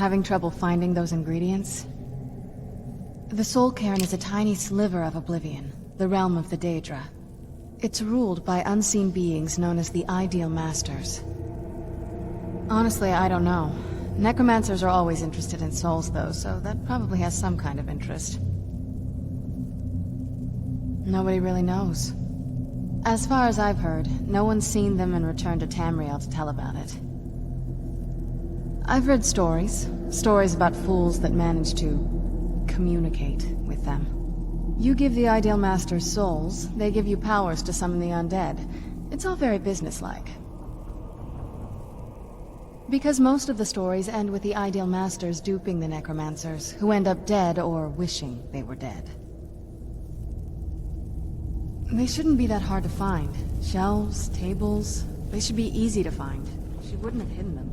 Having trouble finding those ingredients? The Soul Cairn is a tiny sliver of Oblivion, the realm of the Daedra. It's ruled by unseen beings known as the Ideal Masters. Honestly, I don't know. Necromancers are always interested in souls, though, so that probably has some kind of interest. Nobody really knows. As far as I've heard, no one's seen them and returned to Tamriel to tell about it. I've read stories. Stories about fools that manage to communicate with them. You give the Ideal Masters souls, they give you powers to summon the undead. It's all very businesslike. Because most of the stories end with the Ideal Masters duping the Necromancers, who end up dead or wishing they were dead. They shouldn't be that hard to find. Shelves, tables, they should be easy to find. She wouldn't have hidden them.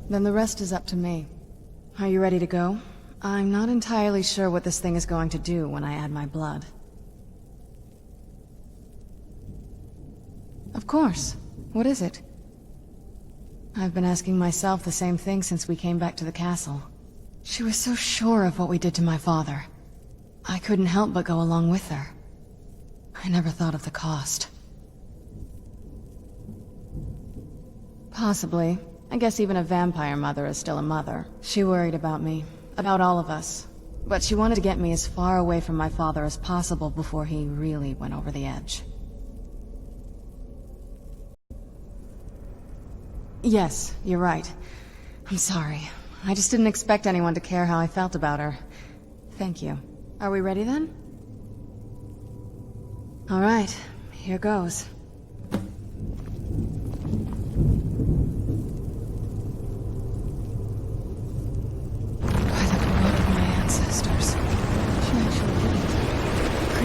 Then the rest is up to me. Are you ready to go? I'm not entirely sure what this thing is going to do when I add my blood. Of course. What is it? I've been asking myself the same thing since we came back to the castle. She was so sure of what we did to my father. I couldn't help but go along with her. I never thought of the cost. Possibly. I guess even a vampire mother is still a mother. She worried about me, about all of us. But she wanted to get me as far away from my father as possible before he really went over the edge. Yes, you're right. I'm sorry. I just didn't expect anyone to care how I felt about her. Thank you. Are we ready then? All right, here goes.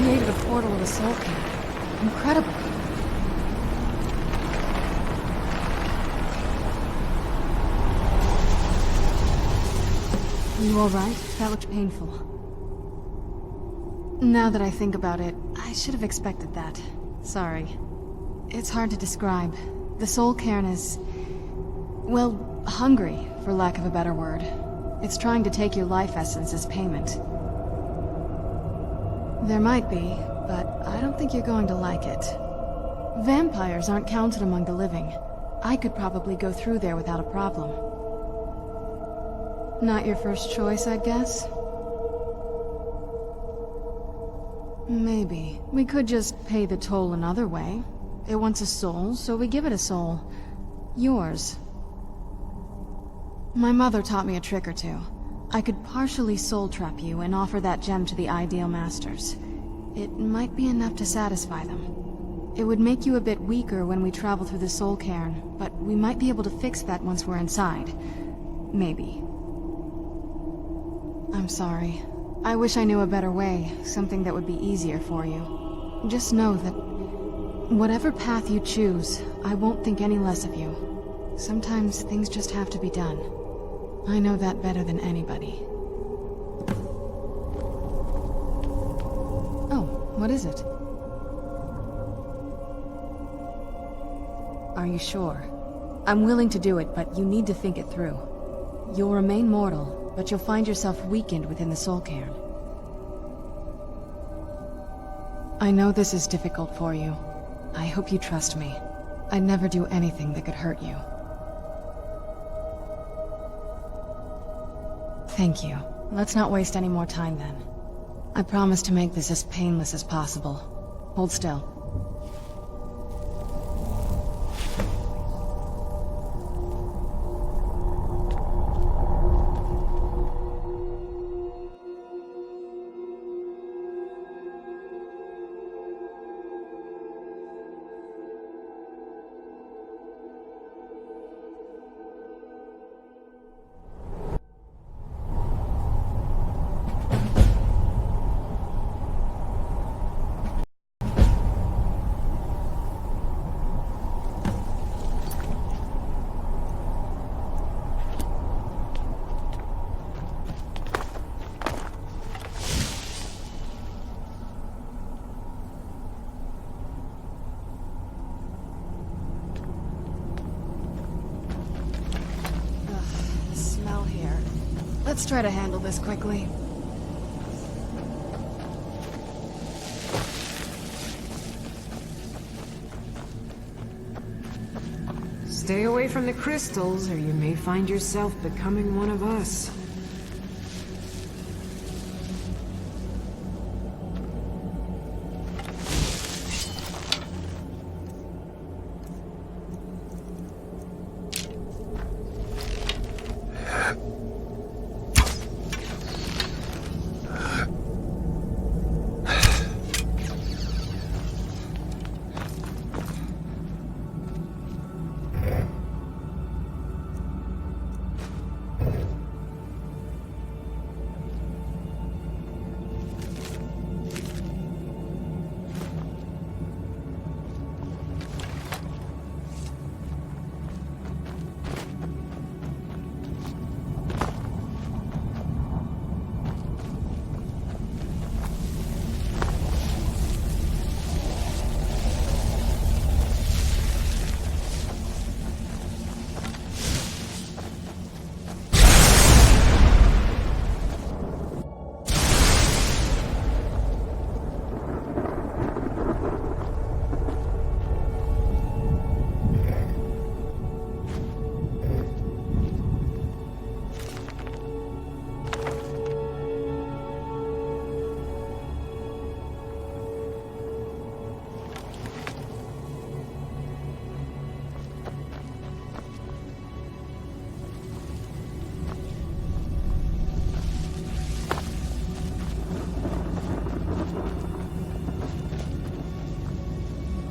Created a portal of the Soul Cairn. Incredible. You alright? That looked painful. Now that I think about it, I should have expected that. Sorry. It's hard to describe. The Soul Cairn is... well, hungry, for lack of a better word. It's trying to take your life essence as payment. There might be, but I don't think you're going to like it. Vampires aren't counted among the living. I could probably go through there without a problem. Not your first choice, I guess? Maybe. We could just pay the toll another way. It wants a soul, so we give it a soul. Yours. My mother taught me a trick or two. I could partially soul trap you and offer that gem to the Ideal Masters. It might be enough to satisfy them. It would make you a bit weaker when we travel through the soul cairn, but we might be able to fix that once we're inside. Maybe. I'm sorry. I wish I knew a better way, something that would be easier for you. Just know that whatever path you choose, I won't think any less of you. Sometimes things just have to be done. I know that better than anybody. Oh, what is it? Are you sure? I'm willing to do it, but you need to think it through. You'll remain mortal, but you'll find yourself weakened within the soul cairn. I know this is difficult for you. I hope you trust me. I'd never do anything that could hurt you. Thank you. Let's not waste any more time then. I promise to make this as painless as possible. Hold still. Let's try to handle this quickly. Stay away from the crystals, or you may find yourself becoming one of us.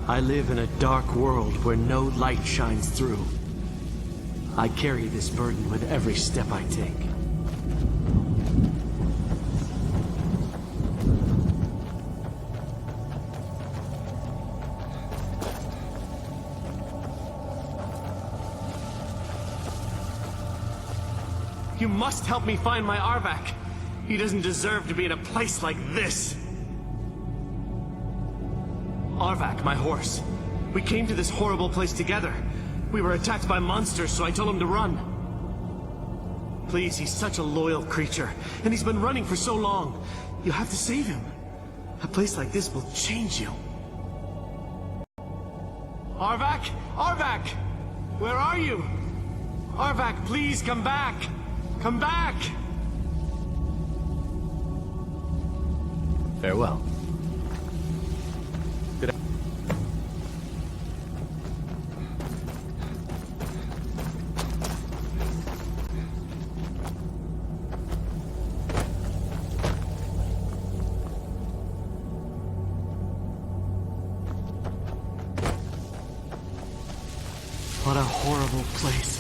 I live in a dark world where no light shines through. I carry this burden with every step I take. You must help me find my Arvak. He doesn't deserve to be in a place like this. Arvak, my horse. We came to this horrible place together. We were attacked by monsters, so I told him to run. Please, he's such a loyal creature, and he's been running for so long. You have to save him. A place like this will change you. Arvak! Arvak! Where are you? Arvak, please come back! Come back! Farewell. What a horrible place.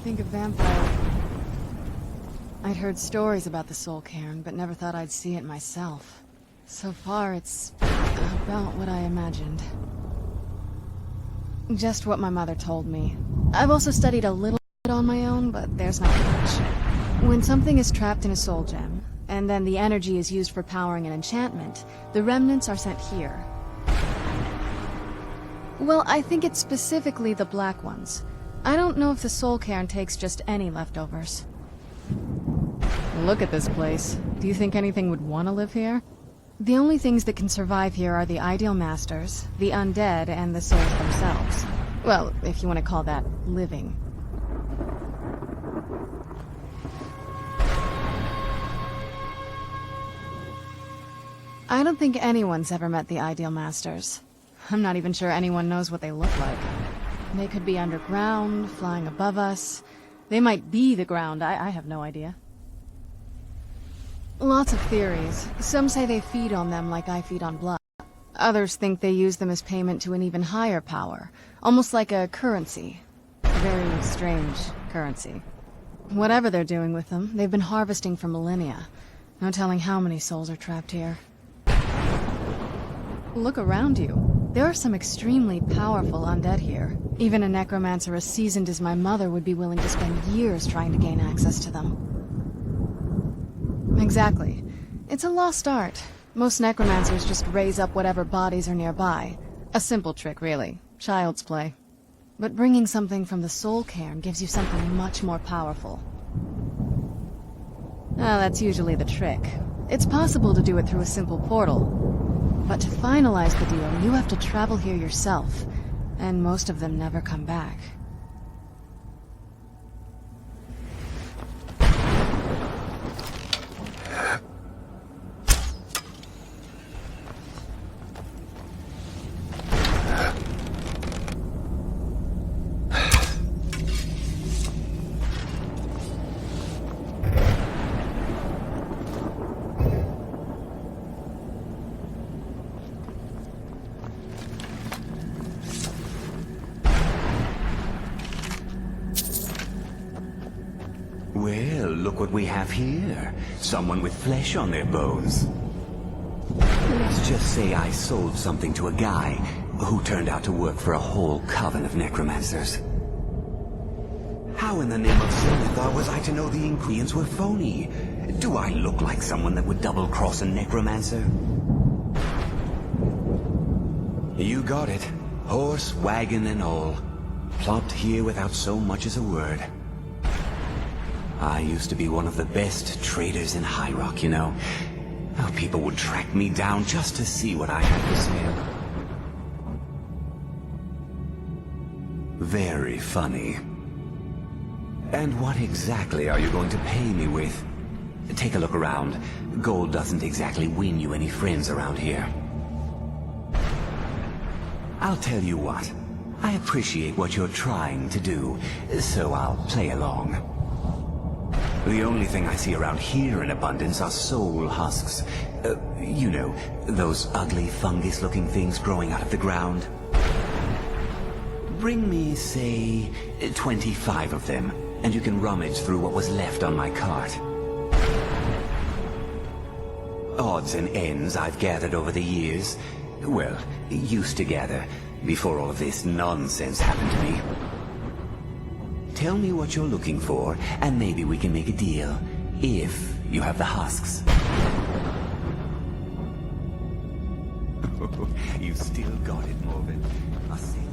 Think of vampire. I'd heard stories about the Soul Cairn, but never thought I'd see it myself. So far, it's about what I imagined. Just what my mother told me. I've also studied a little bit on my own, but there's not much. When something is trapped in a soul gem, and then the energy is used for powering an enchantment, the remnants are sent here. Well, I think it's specifically the black ones. I don't know if the Soul Cairn takes just any leftovers. Look at this place. Do you think anything would want to live here? The only things that can survive here are the Ideal Masters, the undead, and the souls themselves. Well, if you want to call that living. I don't think anyone's ever met the Ideal Masters. I'm not even sure anyone knows what they look like. They could be underground, flying above us. They might be the ground, I have no idea. Lots of theories. Some say they feed on them like I feed on blood. Others think they use them as payment to an even higher power, almost like a currency. A very strange currency. Whatever they're doing with them, they've been harvesting for millennia. No telling how many souls are trapped here. Look around you. There are some extremely powerful undead here. Even a necromancer as seasoned as my mother would be willing to spend years trying to gain access to them. Exactly. It's a lost art. Most necromancers just raise up whatever bodies are nearby. A simple trick, really. Child's play. But bringing something from the Soul Cairn gives you something much more powerful. That's usually the trick. It's possible to do it through a simple portal. But to finalize the deal, you have to travel here yourself, and most of them never come back. Well, look what we have here. Someone with flesh on their bones. Let's just say I sold something to a guy who turned out to work for a whole coven of necromancers. How in the name of Zenithar was I to know the ingredients were phony? Do I look like someone that would double-cross a necromancer? You got it. Horse, wagon, and all. Plopped here without so much as a word. I used to be one of the best traders in High Rock, you know. How people would track me down just to see what I had for sale. Very funny. And what exactly are you going to pay me with? Take a look around. Gold doesn't exactly win you any friends around here. I'll tell you what. I appreciate what you're trying to do, so I'll play along. The only thing I see around here in abundance are soul husks. You know, those ugly fungus-looking things growing out of the ground. Bring me, say, 25 of them, and you can rummage through what was left on my cart. Odds and ends I've gathered over the years. Well, used to gather, before all of this nonsense happened to me. Tell me what you're looking for, and maybe we can make a deal. If you have the husks. You still got it, Morgan. A sense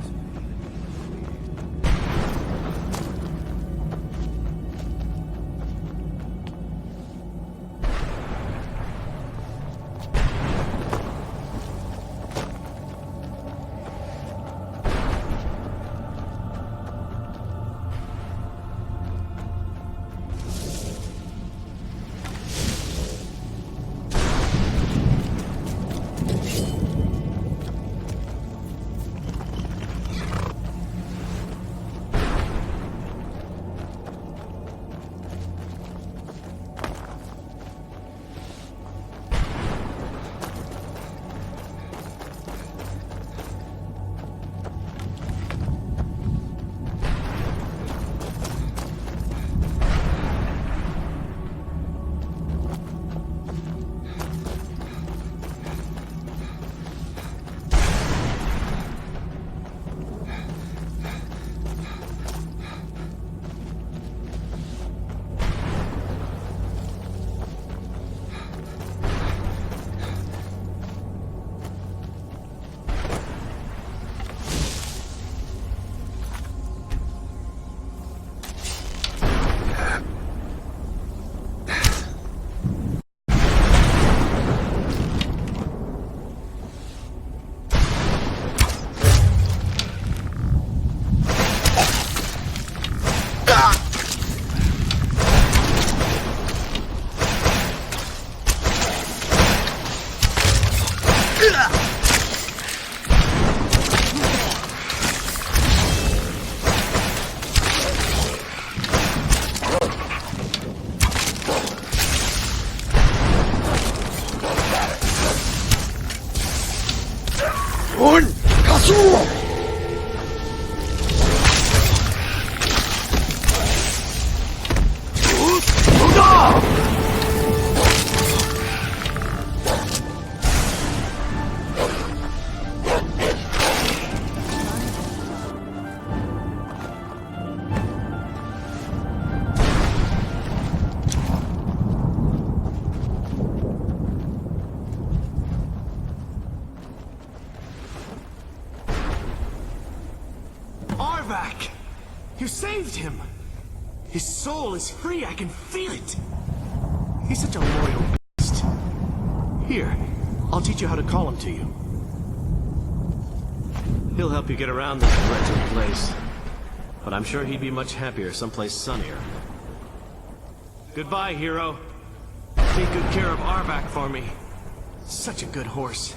Arvak! You saved him! His soul is free, I can feel it! He's such a loyal beast. Here, I'll teach you how to call him to you. He'll help you get around this wretched place. But I'm sure he'd be much happier someplace sunnier. Goodbye, hero. Take good care of Arvak for me. Such a good horse.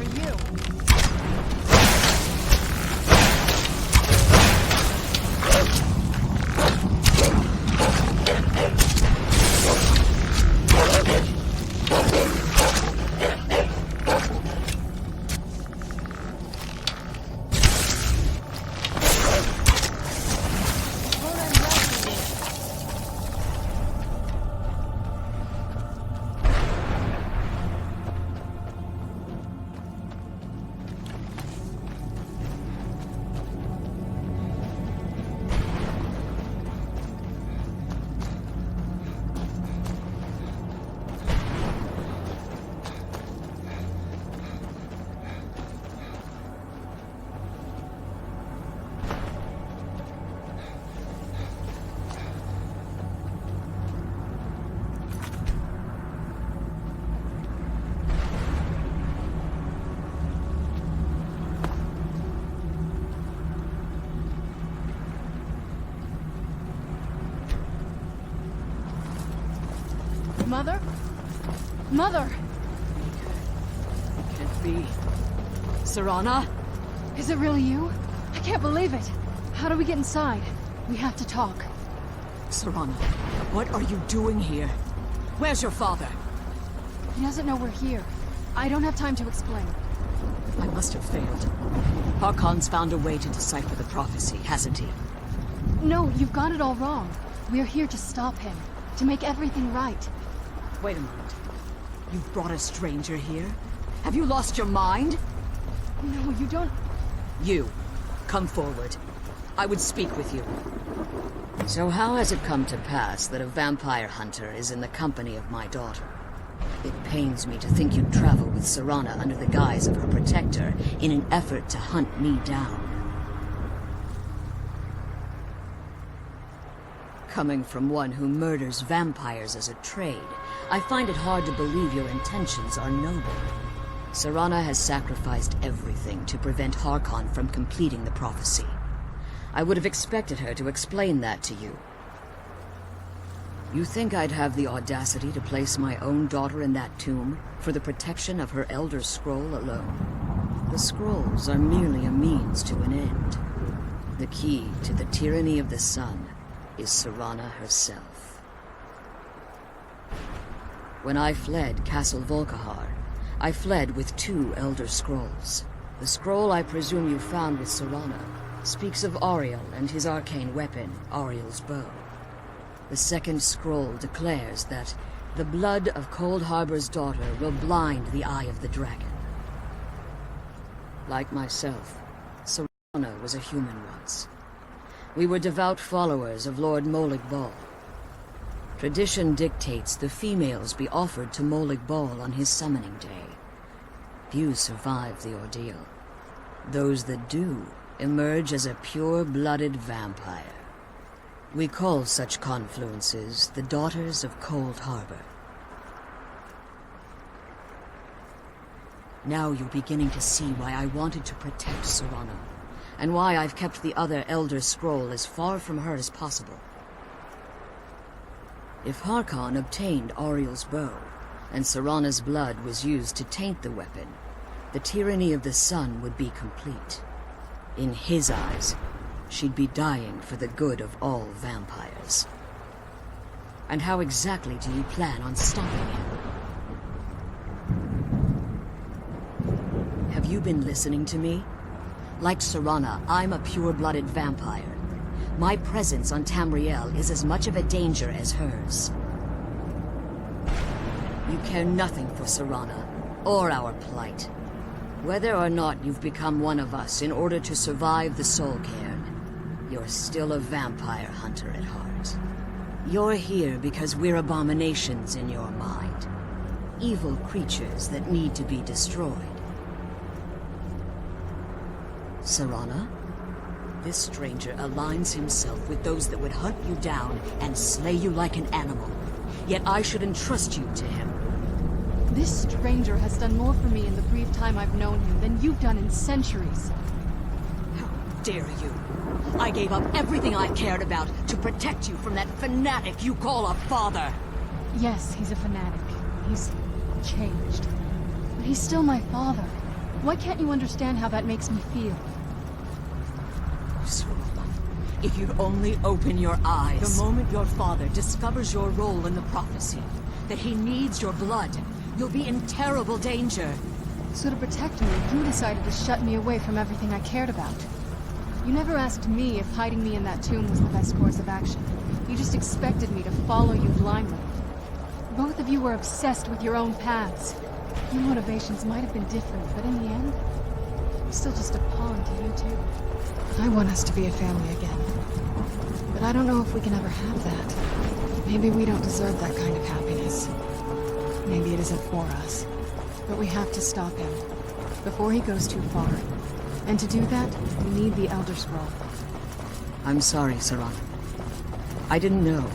for you. Mother? Mother! Can't be. Serana? Is it really you? I can't believe it. How do we get inside? We have to talk. Serana, what are you doing here? Where's your father? He doesn't know we're here. I don't have time to explain. I must have failed. Harkon's found a way to decipher the prophecy, hasn't he? No, you've got it all wrong. We're here to stop him. To make everything right. Wait a moment. You've brought a stranger here? Have you lost your mind? No, you don't... You, come forward. I would speak with you. So how has it come to pass that a vampire hunter is in the company of my daughter? It pains me to think you'd travel with Serana under the guise of her protector in an effort to hunt me down. Coming from one who murders vampires as a trade, I find it hard to believe your intentions are noble. Serana has sacrificed everything to prevent Harkon from completing the prophecy. I would have expected her to explain that to you. You think I'd have the audacity to place my own daughter in that tomb for the protection of her Elder Scroll alone? The scrolls are merely a means to an end. The key to the tyranny of the sun is Serana herself. When I fled Castle Volkihar, I fled with 2 Elder Scrolls. The scroll I presume you found with Serana speaks of Auriel and his arcane weapon, Auriel's bow. The second scroll declares that the blood of Cold Harbor's daughter will blind the eye of the dragon. Like myself, Serana was a human once. We were devout followers of Lord Molig Bal. Tradition dictates the females be offered to Molig Bal on his summoning day. Few survive the ordeal. Those that do emerge as a pure-blooded vampire. We call such confluences the Daughters of Cold Harbor. Now you're beginning to see why I wanted to protect Serana, and why I've kept the other Elder Scroll as far from her as possible. If Harkon obtained Auriel's bow, and Serana's blood was used to taint the weapon, the tyranny of the sun would be complete. In his eyes, she'd be dying for the good of all vampires. And how exactly do you plan on stopping him? Have you been listening to me? Like Serana, I'm a pure-blooded vampire. My presence on Tamriel is as much of a danger as hers. You care nothing for Serana, or our plight. Whether or not you've become one of us in order to survive the Soul Cairn, you're still a vampire hunter at heart. You're here because we're abominations in your mind. Evil creatures that need to be destroyed. Serana? This stranger aligns himself with those that would hunt you down and slay you like an animal. Yet I should entrust you to him. This stranger has done more for me in the brief time I've known him than you've done in centuries. How dare you? I gave up everything I cared about to protect you from that fanatic you call a father. Yes, he's a fanatic. He's changed. But he's still my father. Why can't you understand how that makes me feel? Serana, if you'd only open your eyes. The moment your father discovers your role in the prophecy, that he needs your blood, you'll be in terrible danger. So to protect me, you decided to shut me away from everything I cared about. You never asked me if hiding me in that tomb was the best course of action. You just expected me to follow you blindly. Both of you were obsessed with your own paths. Your motivations might have been different, but in the end, I'm still just a pawn to you two. I want us to be a family again. But I don't know if we can ever have that. Maybe we don't deserve that kind of happiness. Maybe it isn't for us. But we have to stop him, before he goes too far. And to do that, we need the Elder Scroll. I'm sorry, Serana. I didn't know.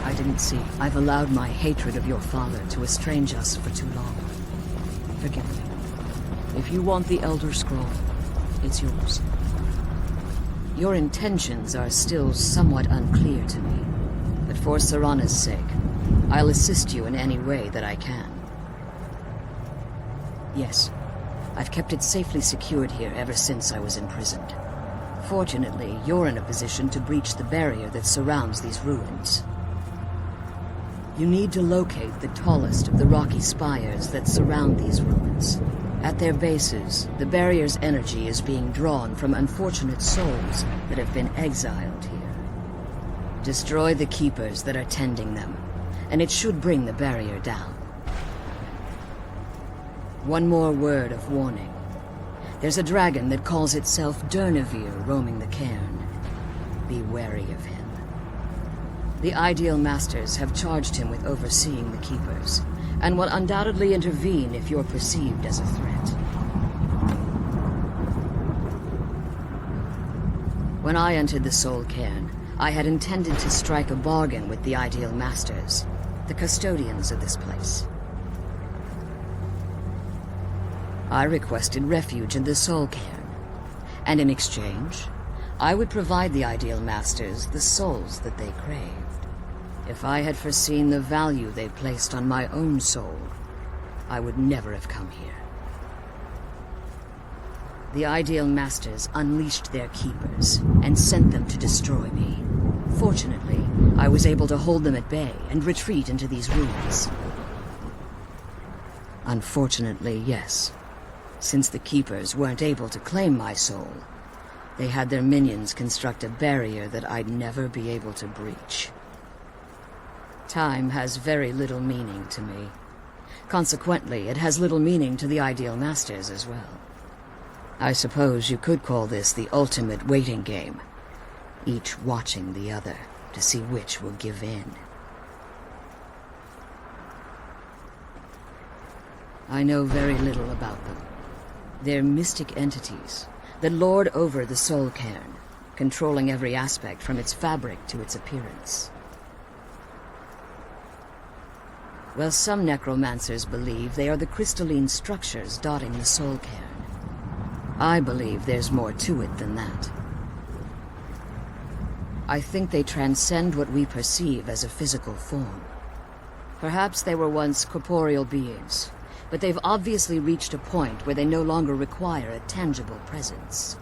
I didn't see. I've allowed my hatred of your father to estrange us for too long. Forgive me. If you want the Elder Scroll, it's yours. Your intentions are still somewhat unclear to me, but for Serana's sake, I'll assist you in any way that I can. Yes, I've kept it safely secured here ever since I was imprisoned. Fortunately, you're in a position to breach the barrier that surrounds these ruins. You need to locate the tallest of the rocky spires that surround these ruins. At their bases, the barrier's energy is being drawn from unfortunate souls that have been exiled here. Destroy the keepers that are tending them, and it should bring the barrier down. One more word of warning. There's a dragon that calls itself Durnevere roaming the cairn. Be wary of him. The Ideal Masters have charged him with overseeing the Keepers, and will undoubtedly intervene if you're perceived as a threat. When I entered the Soul Cairn, I had intended to strike a bargain with the Ideal Masters, the custodians of this place. I requested refuge in the Soul Cairn, and in exchange, I would provide the Ideal Masters the souls that they craved. If I had foreseen the value they placed on my own soul, I would never have come here. The Ideal Masters unleashed their keepers and sent them to destroy me. Fortunately, I was able to hold them at bay and retreat into these ruins. Unfortunately, yes. Since the Keepers weren't able to claim my soul, they had their minions construct a barrier that I'd never be able to breach. Time has very little meaning to me. Consequently, it has little meaning to the Ideal Masters as well. I suppose you could call this the ultimate waiting game, each watching the other to see which will give in. I know very little about them. They're mystic entities that lord over the Soul Cairn, controlling every aspect from its fabric to its appearance. Well, some necromancers believe they are the crystalline structures dotting the Soul Cairn. I believe there's more to it than that. I think they transcend what we perceive as a physical form. Perhaps they were once corporeal beings, but they've obviously reached a point where they no longer require a tangible presence.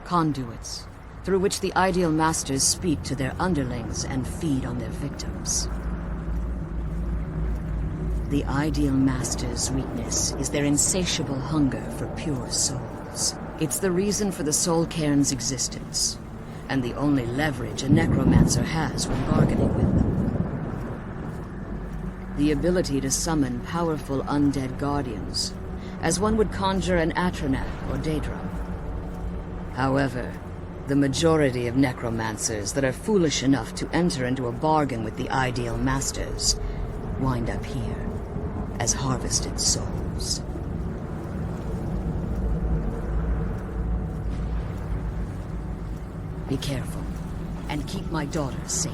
Conduits, through which the Ideal Masters speak to their underlings and feed on their victims. The Ideal Masters' weakness is their insatiable hunger for pure souls. It's the reason for the Soul Cairn's existence, and the only leverage a necromancer has when bargaining with them. The ability to summon powerful undead guardians, as one would conjure an Atronak or Daedra. However, the majority of necromancers that are foolish enough to enter into a bargain with the Ideal Masters wind up here as harvested souls. Be careful, and keep my daughter safe.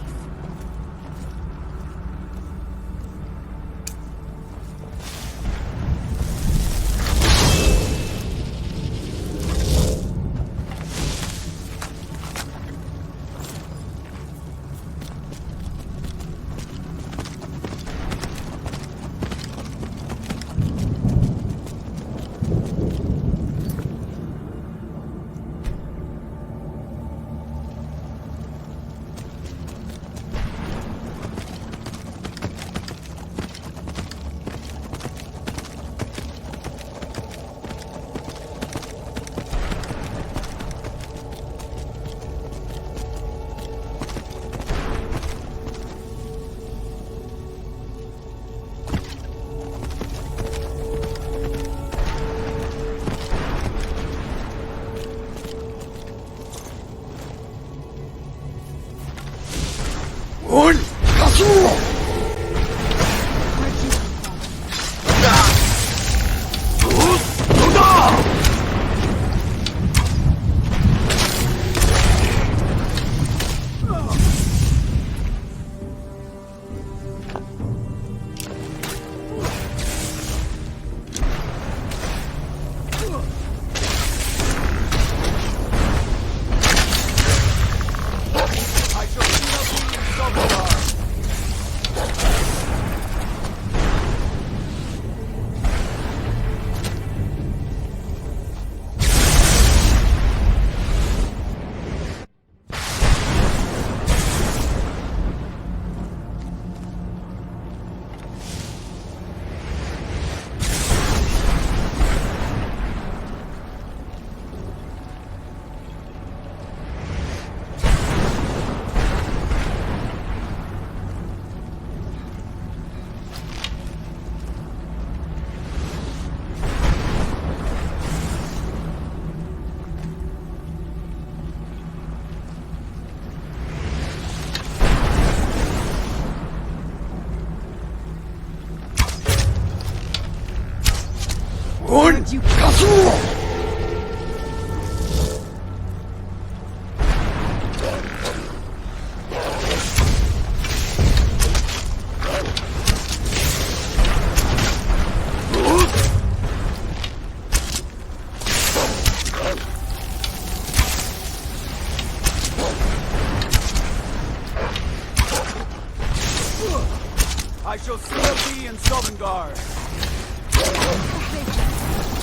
I shall seal thee in Dawnguard.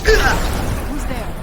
Who's there? Who's there?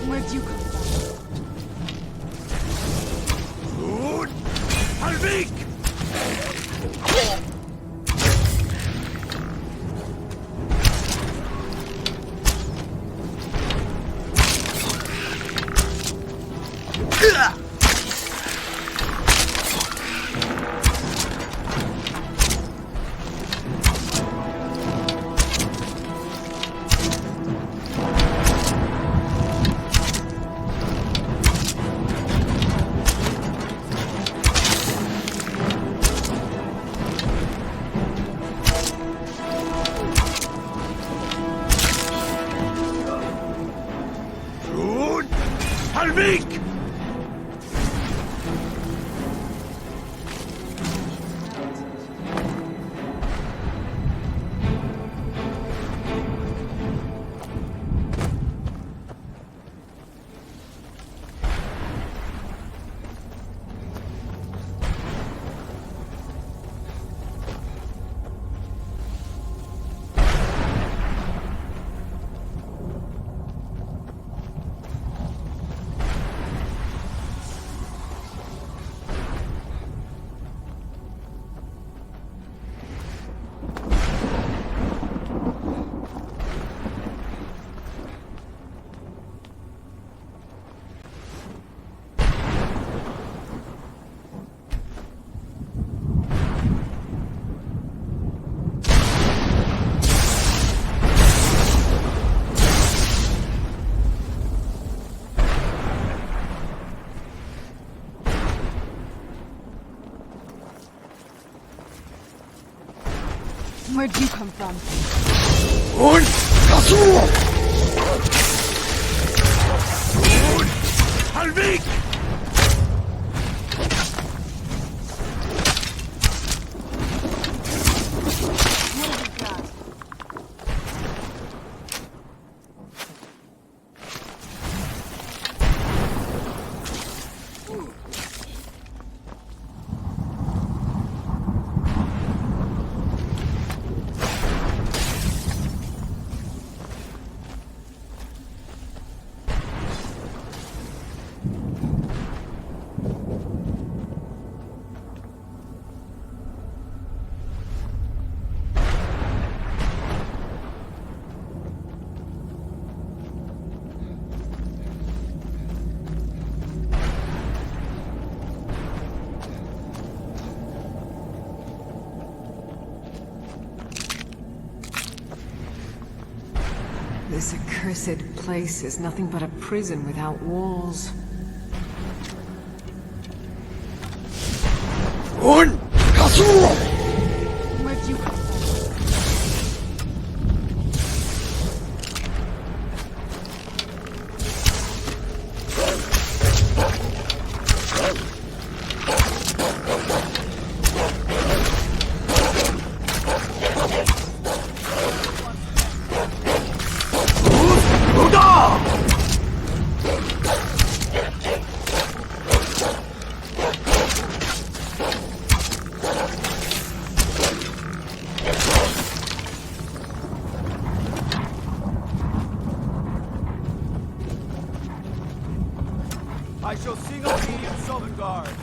Where'd you come from? Halvik! Halvik! Where'd you come from? Halvik! This accursed place is nothing but a prison without walls. Where'd you come from? I shall sing of thee in Sovngarde.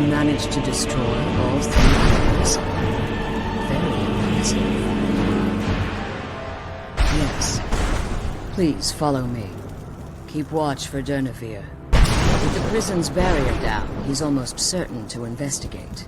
managed to destroy all 3 items. Very impressive. Yes. Please follow me. Keep watch for Durnevere. With the prison's barrier down, he's almost certain to investigate.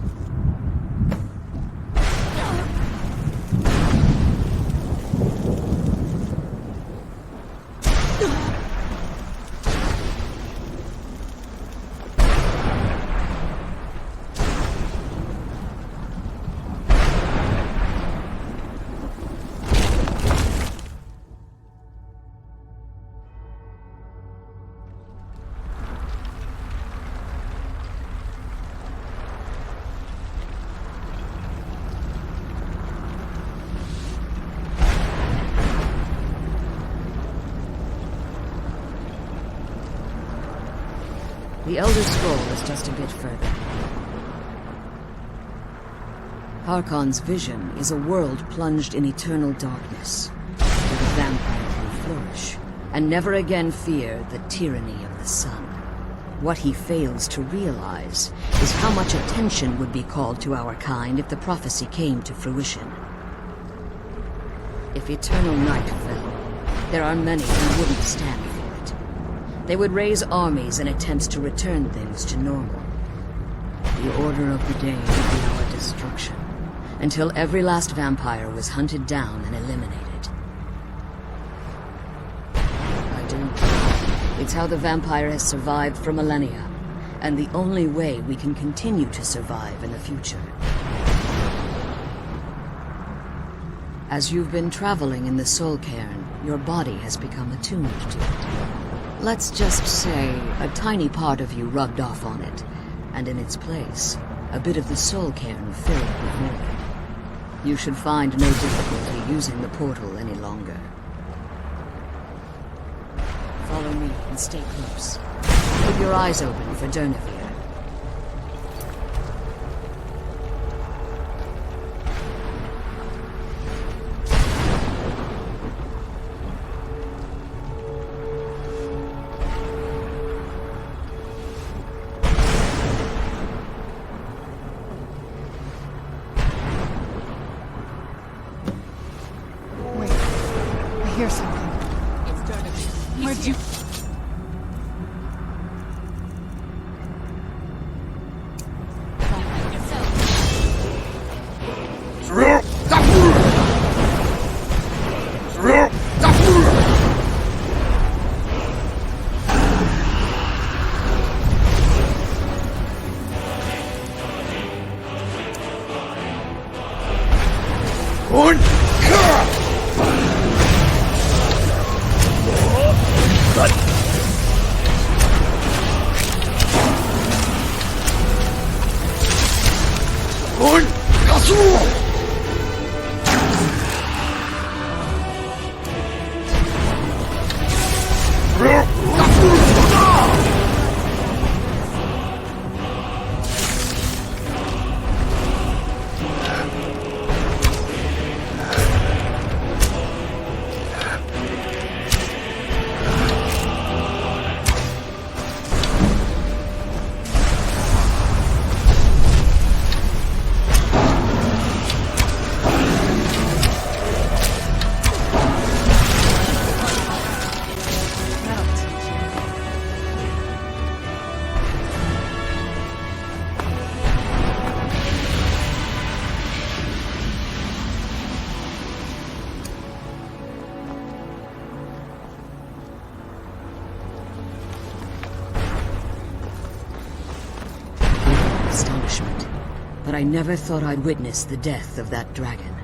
The Elder Scroll is just a bit further. Harkon's vision is a world plunged in eternal darkness, where the vampire can flourish, and never again fear the tyranny of the sun. What he fails to realize is how much attention would be called to our kind if the prophecy came to fruition. If eternal night fell, there are many who wouldn't stand for it. They would raise armies in attempts to return things to normal. The order of the day would be our destruction, until every last vampire was hunted down and eliminated. I do. It's how the vampire has survived for millennia, and the only way we can continue to survive in the future. As you've been traveling in the Soul Cairn, your body has become attuned to it. Let's just say a tiny part of you rubbed off on it, and in its place, a bit of the Soul Cairn filled with void. You should find no difficulty using the portal any longer. Follow me and stay close. Keep your eyes open for Durnevere. Hear something. Where'd you... But I never thought I'd witness the death of that dragon.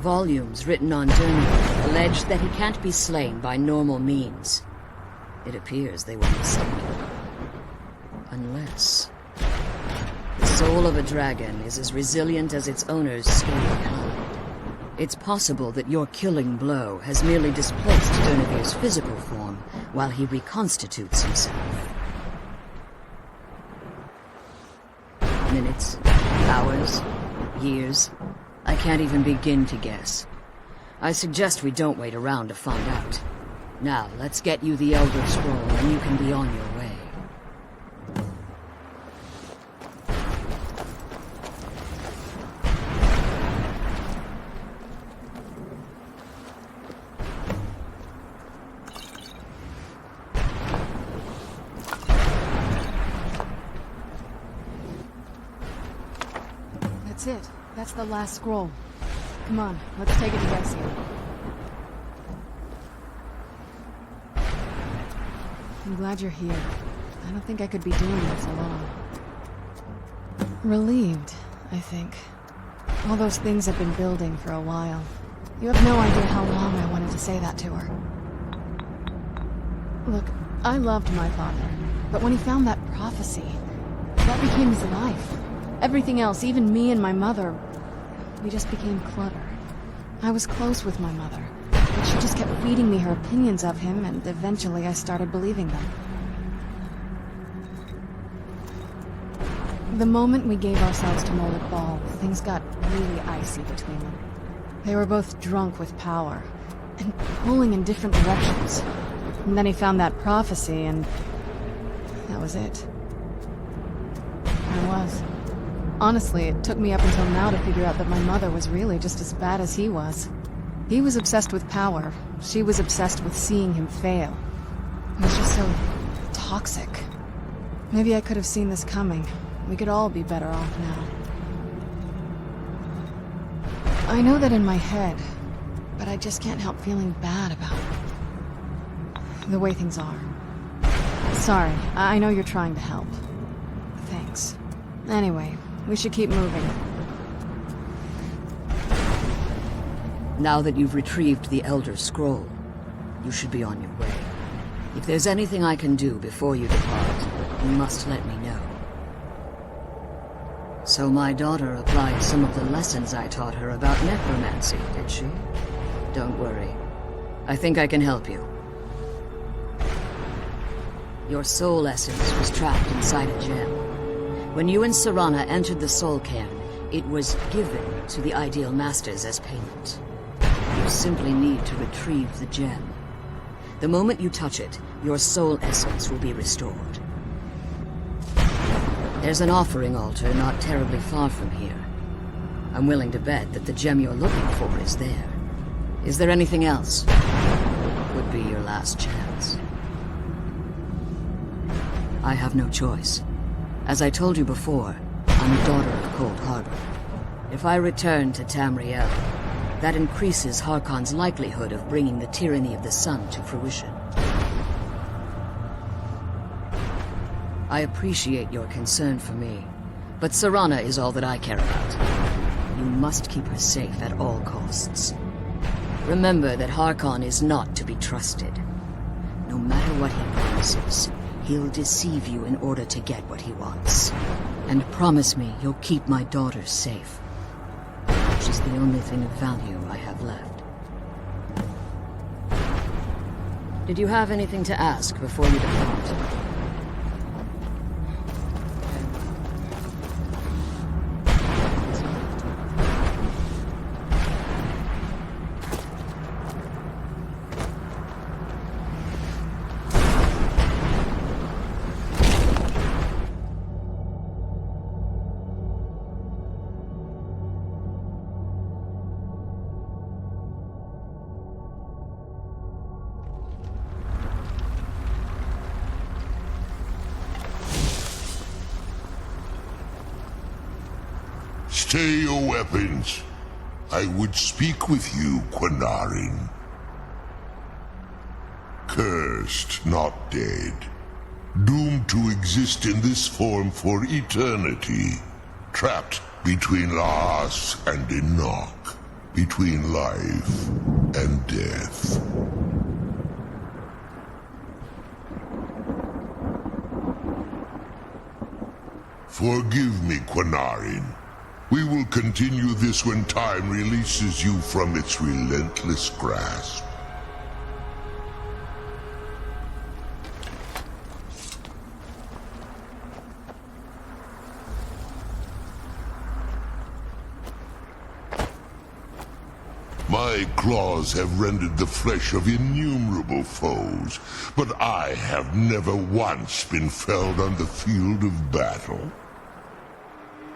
Volumes written on Durnevere allege that he can't be slain by normal means. It appears they were mistaken. Unless... the soul of a dragon is as resilient as its owner's scaly hide. It's possible that your killing blow has merely displaced Durnevere's physical form while he reconstitutes himself. Minutes, hours, years. I can't even begin to guess. I suggest we don't wait around to find out. Now, let's get you the Elder Scroll and you can be on your way. That's it. That's the last scroll. Come on, let's take it to Dexia. I'm glad you're here. I don't think I could be doing this alone. Relieved, I think. All those things have been building for a while. You have no idea how long I wanted to say that to her. Look, I loved my father, but when he found that prophecy, that became his life. Everything else, even me and my mother, we just became clutter. I was close with my mother, but she just kept feeding me her opinions of him, and eventually I started believing them. The moment we gave ourselves to Molded Ball, things got really icy between them. They were both drunk with power, and pulling in different directions. And then he found that prophecy, and that was it. I was. Honestly, it took me up until now to figure out that my mother was really just as bad as he was. He was obsessed with power. She was obsessed with seeing him fail. It was just so toxic. Maybe I could have seen this coming. We could all be better off now. I know that in my head, but I just can't help feeling bad about the way things are. Sorry, I know you're trying to help. Thanks. Anyway, we should keep moving. Now that you've retrieved the Elder Scroll, you should be on your way. If there's anything I can do before you depart, you must let me know. So my daughter applied some of the lessons I taught her about necromancy, did she? Don't worry. I think I can help you. Your soul essence was trapped inside a gem. When you and Serana entered the soul cairn, it was given to the Ideal Masters as payment. You simply need to retrieve the gem. The moment you touch it, your soul essence will be restored. There's an offering altar not terribly far from here. I'm willing to bet that the gem you're looking for is there. Is there anything else? Would be your last chance. I have no choice. As I told you before, I'm a daughter of Cold Harbor. If I return to Tamriel, that increases Harkon's likelihood of bringing the tyranny of the sun to fruition. I appreciate your concern for me, but Serana is all that I care about. You must keep her safe at all costs. Remember that Harkon is not to be trusted. No matter what he promises, he'll deceive you in order to get what he wants. And promise me you'll keep my daughter safe. She's the only thing of value I have left. Did you have anything to ask before you depart? Stay your weapons. I would speak with you, Quinarin. Cursed, not dead. Doomed to exist in this form for eternity. Trapped between Laas and Enoch. Between life and death. Forgive me, Quinarin. We will continue this when time releases you from its relentless grasp. My claws have rendered the flesh of innumerable foes, but I have never once been felled on the field of battle.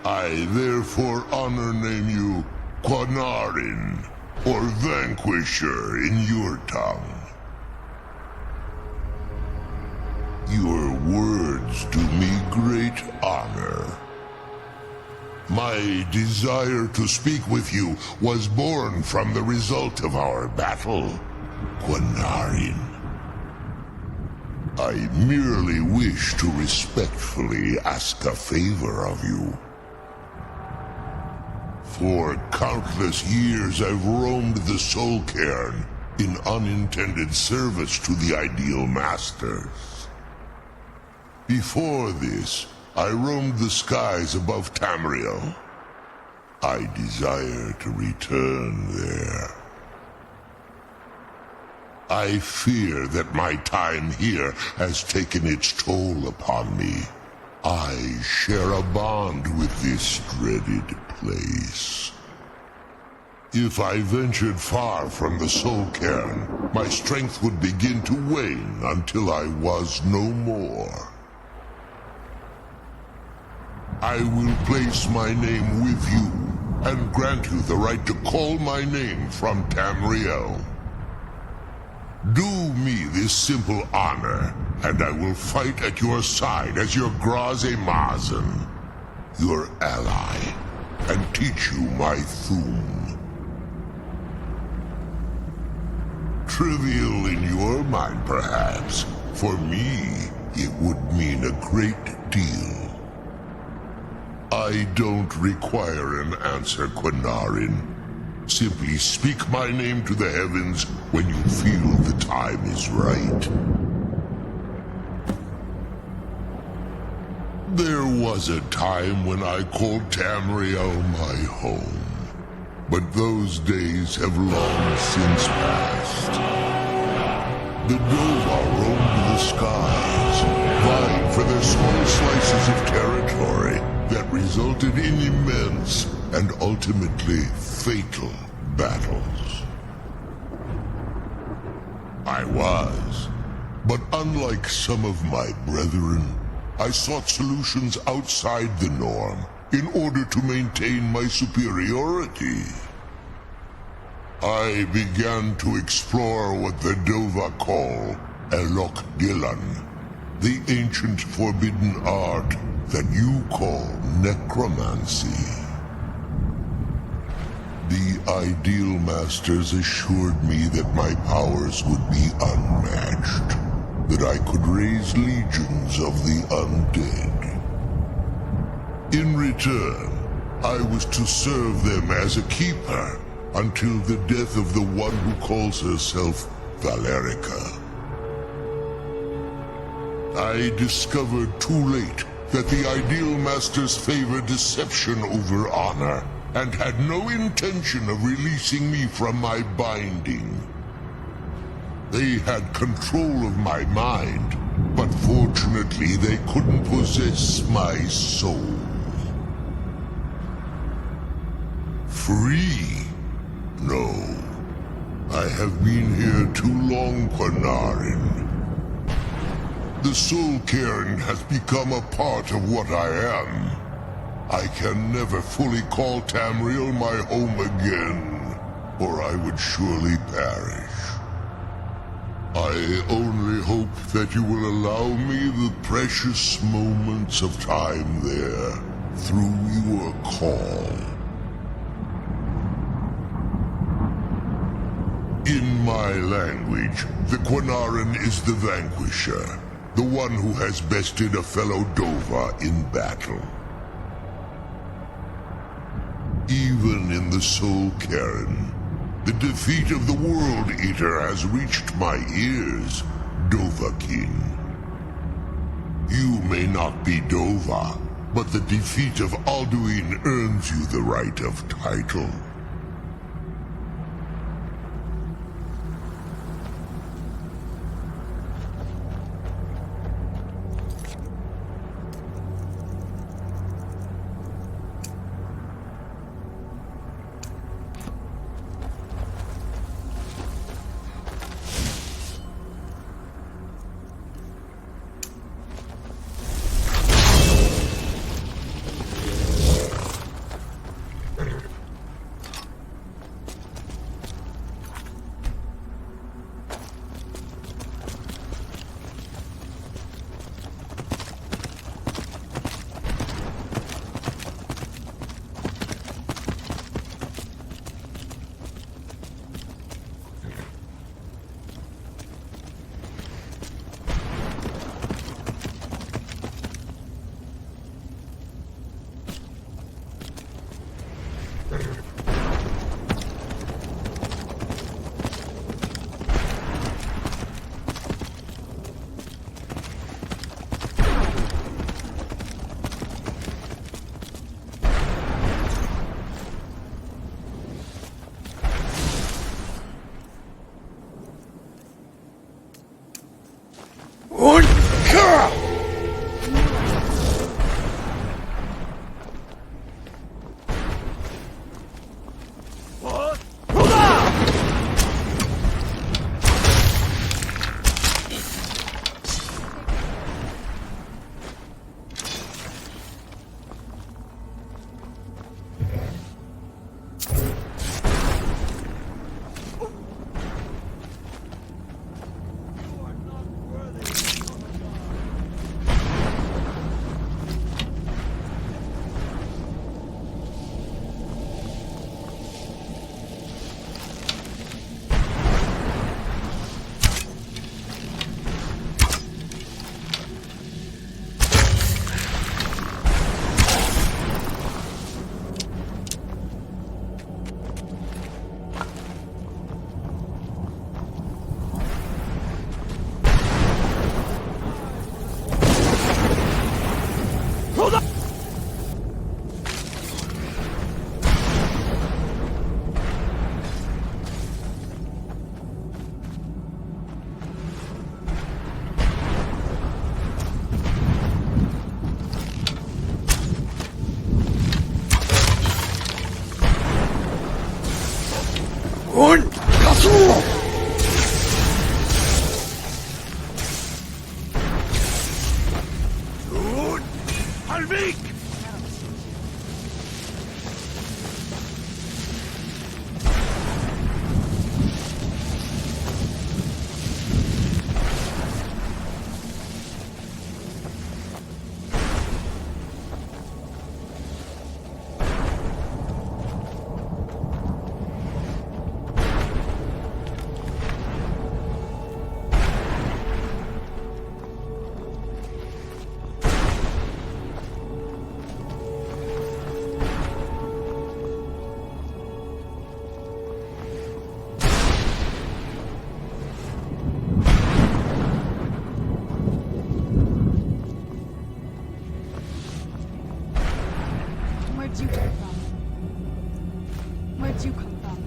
I therefore honor name you Quinarin, or Vanquisher in your tongue. Your words do me great honor. My desire to speak with you was born from the result of our battle, Quinarin. I merely wish to respectfully ask a favor of you. For countless years I've roamed the Soul Cairn in unintended service to the Ideal Masters. Before this, I roamed the skies above Tamriel. I desire to return there. I fear that my time here has taken its toll upon me. I share a bond with this dreaded place. If I ventured far from the Soul Cairn, my strength would begin to wane until I was no more. I will place my name with you, and grant you the right to call my name from Tamriel. Do me this simple honor, and I will fight at your side as your Graze Mazen, your ally, and teach you my Thum. Trivial in your mind, perhaps. For me, it would mean a great deal. I don't require an answer, Quinarin. Simply speak my name to the heavens when you feel the time is right. There was a time when I called Tamriel my home, but those days have long since passed. The Dova roamed the skies, vying for their small slices of territory that resulted in immense and ultimately fatal battles. I was, but unlike some of my brethren, I sought solutions outside the norm in order to maintain my superiority. I began to explore what the Dova call Elok Gillan, the ancient forbidden art that you call necromancy. The Ideal Masters assured me that my powers would be unmatched, that I could raise legions of the undead. In return, I was to serve them as a keeper until the death of the one who calls herself Valerica. I discovered too late that the Ideal Masters favor deception over honor, and had no intention of releasing me from my binding. They had control of my mind, but fortunately they couldn't possess my soul. Free? No. I have been here too long, Quinarin. The Soul Cairn has become a part of what I am. I can never fully call Tamriel my home again, or I would surely perish. I only hope that you will allow me the precious moments of time there, through your call. In my language, the Quinarin is the vanquisher, the one who has bested a fellow Dova in battle. Even in the Soul Cairn, the defeat of the World Eater has reached my ears, Dovahkiin. You may not be Dova, but the defeat of Alduin earns you the right of title. Where'd you come from? Where'd you come from?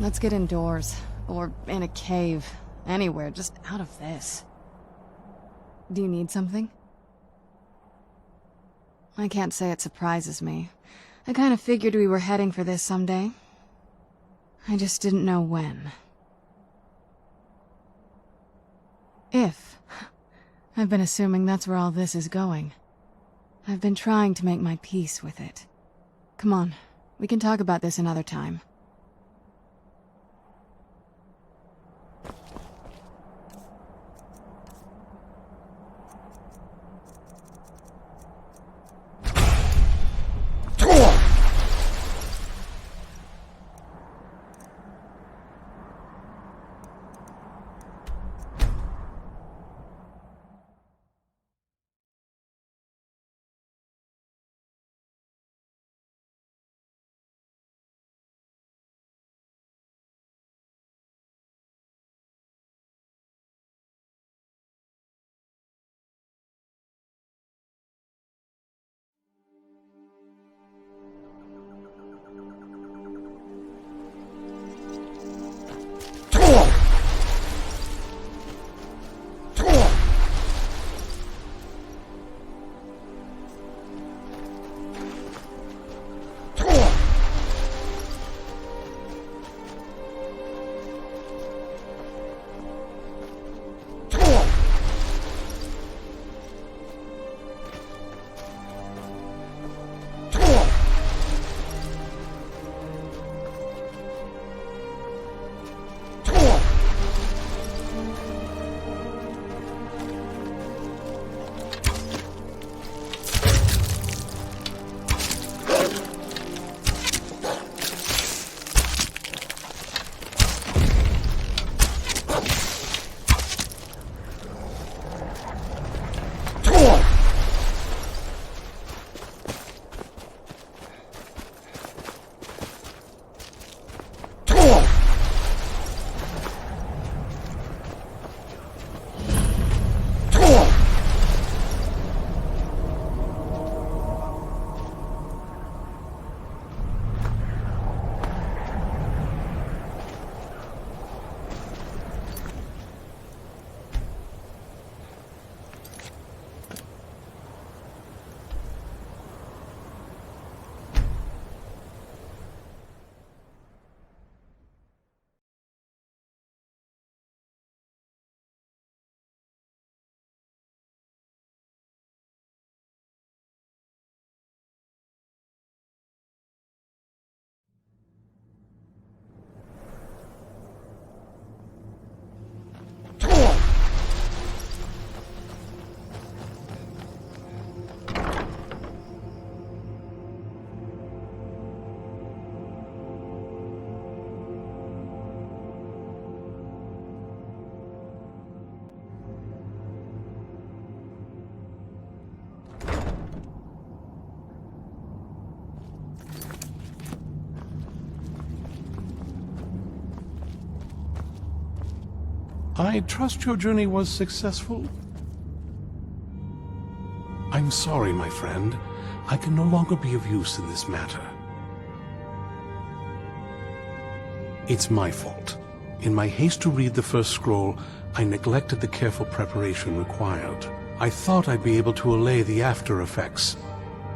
Let's get indoors. Or in a cave. Anywhere, just out of this. Do you need something? I can't say it surprises me. I kind of figured we were heading for this someday. I just didn't know when. If. I've been assuming that's where all this is going. I've been trying to make my peace with it. Come on, we can talk about this another time. I trust your journey was successful? I'm sorry, my friend. I can no longer be of use in this matter. It's my fault. In my haste to read the first scroll, I neglected the careful preparation required. I thought I'd be able to allay the after effects,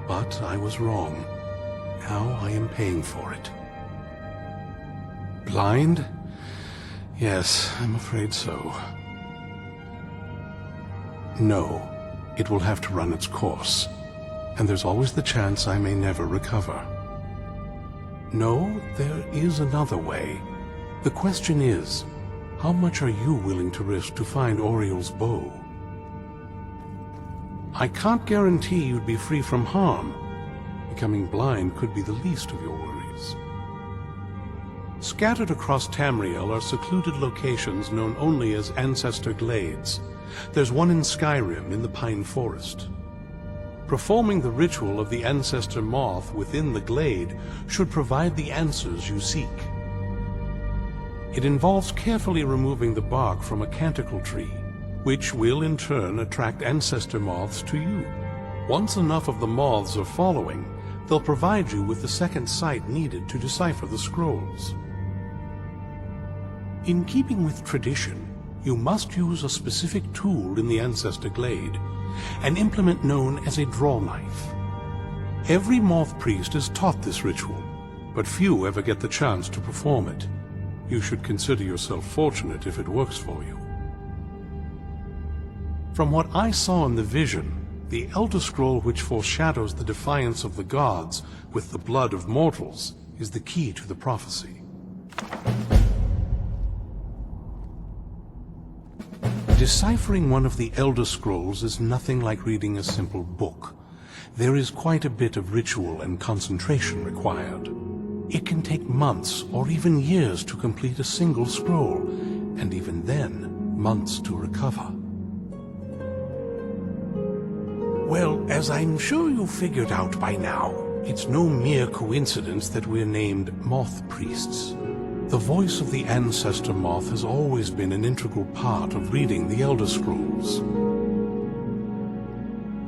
but I was wrong. Now I am paying for it. Blind? Yes, I'm afraid so. No, it will have to run its course, and there's always the chance I may never recover. No, there is another way. The question is, how much are you willing to risk to find Oriel's bow? I can't guarantee you'd be free from harm. Becoming blind could be the least of your worries. Scattered across Tamriel are secluded locations known only as Ancestor Glades. There's one in Skyrim in the Pine Forest. Performing the ritual of the Ancestor Moth within the glade should provide the answers you seek. It involves carefully removing the bark from a canticle tree, which will in turn attract Ancestor Moths to you. Once enough of the moths are following, they'll provide you with the second sight needed to decipher the scrolls. In keeping with tradition, you must use a specific tool in the Ancestor Glade, an implement known as a draw knife. Every Moth Priest is taught this ritual, but few ever get the chance to perform it. You should consider yourself fortunate if it works for you. From what I saw in the vision, the Elder Scroll which foreshadows the defiance of the gods with the blood of mortals is the key to the prophecy. Deciphering one of the Elder Scrolls is nothing like reading a simple book. There is quite a bit of ritual and concentration required. It can take months or even years to complete a single scroll, and even then, months to recover. Well, as I'm sure you've figured out by now, it's no mere coincidence that we're named Moth Priests. The voice of the Ancestor Moth has always been an integral part of reading the Elder Scrolls.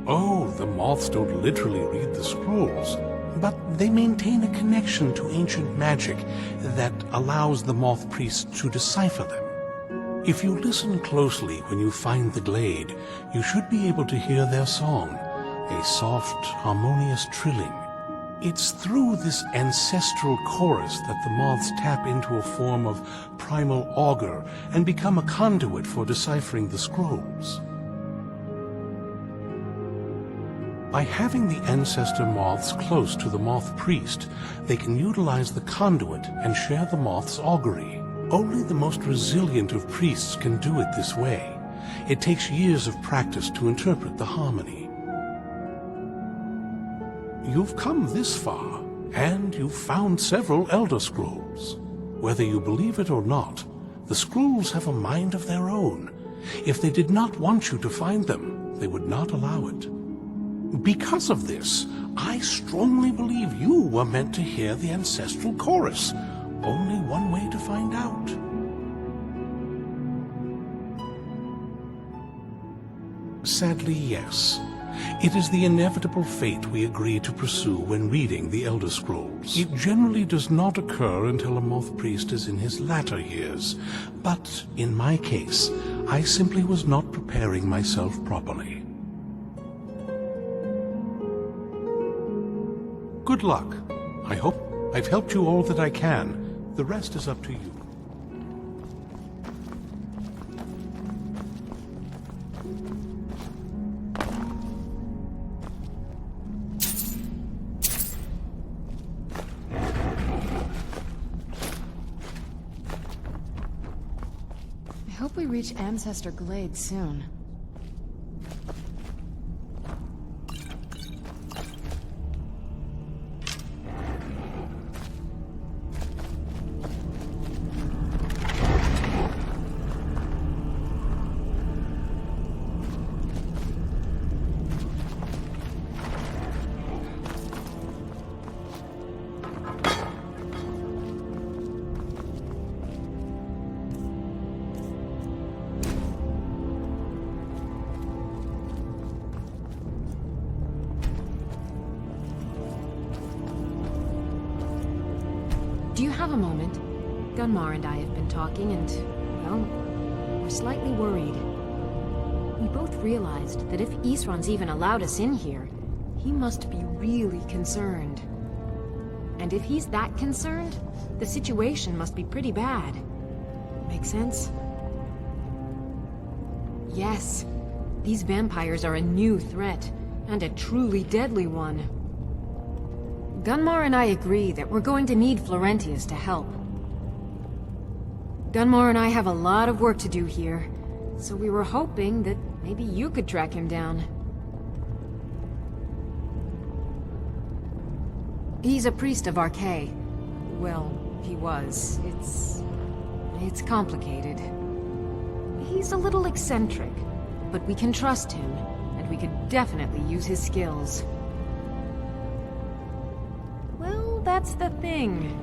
Oh, the Moths don't literally read the scrolls, but they maintain a connection to ancient magic that allows the Moth Priests to decipher them. If you listen closely when you find the glade, you should be able to hear their song, a soft, harmonious trilling. It's through this ancestral chorus that the moths tap into a form of primal augur and become a conduit for deciphering the scrolls. By having the ancestor moths close to the Moth Priest, they can utilize the conduit and share the moth's augury. Only the most resilient of priests can do it this way. It takes years of practice to interpret the harmony. You've come this far, and you've found several Elder Scrolls. Whether you believe it or not, the scrolls have a mind of their own. If they did not want you to find them, they would not allow it. Because of this, I strongly believe you were meant to hear the ancestral chorus. Only one way to find out. Sadly, yes. It is the inevitable fate we agree to pursue when reading the Elder Scrolls. It generally does not occur until a Moth Priest is in his latter years, but in my case, I simply was not preparing myself properly. Good luck. I hope I've helped you all that I can. The rest is up to you. I hope we reach Ancestor Glade soon. Do you have a moment? Gunmar and I have been talking and, well, we're slightly worried. We both realized that if Isran's even allowed us in here, he must be really concerned. And if he's that concerned, the situation must be pretty bad. Make sense? Yes. These vampires are a new threat, and a truly deadly one. Gunmar and I agree that we're going to need Florentius to help. Gunmar and I have a lot of work to do here, so we were hoping that maybe you could track him down. He's a priest of Archay. Well, he was. It's complicated. He's a little eccentric, but we can trust him, and we could definitely use his skills. Well, that's the thing.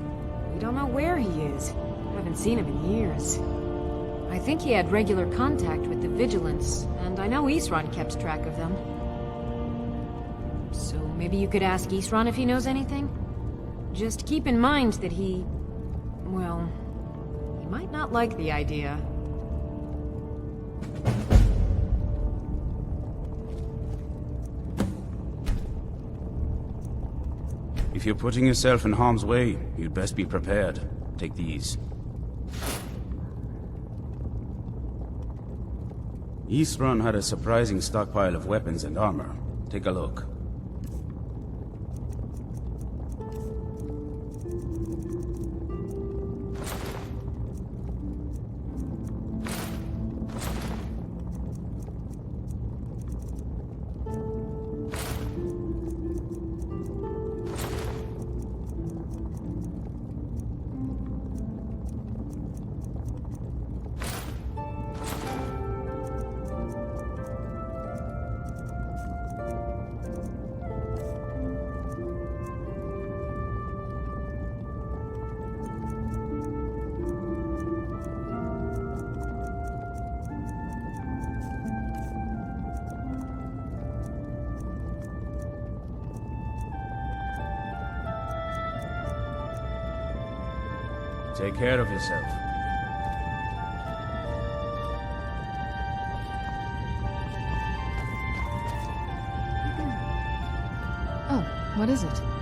We don't know where he is. Haven't seen him in years. I think he had regular contact with the Vigilance, and I know Isran kept track of them. So maybe you could ask Isran if he knows anything? Just keep in mind that he might not like the idea. If you're putting yourself in harm's way, you'd best be prepared. Take these. Eastrun had a surprising stockpile of weapons and armor. Take a look. Take care of yourself. Oh, what is it?